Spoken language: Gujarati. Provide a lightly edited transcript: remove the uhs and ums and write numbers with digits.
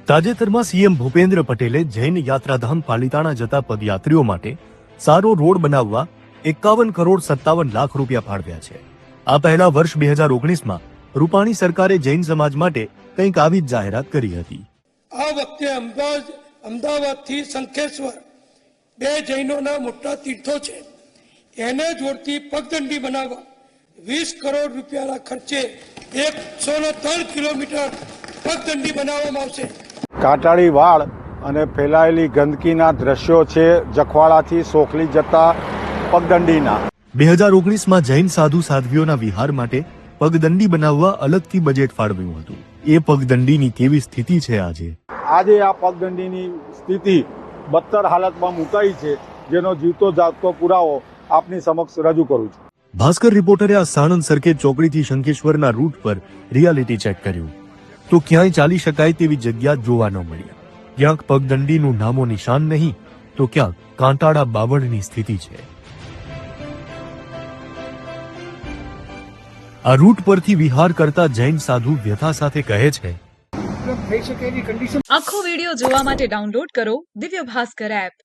તાજેતરમાં સીએમ ભૂપેન્દ્ર પટેલે જૈન યાત્રાધામ પાલિતાણા જતા પદયાત્રીઓ માટે સારો રોડ બનાવવા 51,57,00,000 રૂપિયા ફાળવ્યા છે। આ પહેલા વર્ષ 2019માં રૂપાણી સરકારે જૈન સમાજ માટે કંઈક આવી જ જાહેરાત કરી હતી। આ વખતે અમદાવાદથી શંખેશ્વર બે જૈનોના મોટા તીર્થો છે, એને જોડતી પગદંડી બનાવવા 20 કરોડ રૂપિયાના ખર્ચે 103 કિલોમીટર પગદંડી બનાવવામાં આવશે। કાંટાળી વાડ અને ફેલાયેલી ગંદકીના દ્રશ્યો છે જખવાડાથી સોખલી જતા પગદંડીના। 2019માં જૈન સાધુ સાધ્વીઓના વિહાર માટે પગદંડી બનાવવા અલગથી બજેટ ફાળવ્યું હતું। એ પગદંડીની કેવી સ્થિતિ છે આજે આ પગદંડીની સ્થિતિ બદતર હાલતમાં મુકાઈ છે, જેનો જીવતો જાગતો પુરાવો આપની સમક્ષ રજૂ કરું છું। ભાસ્કર રિપોર્ટરે આ સાણંદ સર્કિટ ચોકડીથી શંખેશ્વરના રૂટ પર રિયાલિટી ચેક કર્યું તો ક્યાંય ચાલી શકાય તેવી જગ્યા જોવા ન મળ્યા। ક્યાંક પગદંડીનું નામો નિશાન નહીં તો ક્યાંક કાંટાળા બાવળની સ્થિતિ છે। આ રૂટ પરથી વિહાર કરતા જૈન સાધુ વ્યથા સાથે કહે છે, આખો વિડિયો જોવા માટે ડાઉનલોડ કરો દિવ્ય ભાસ્કર એપ।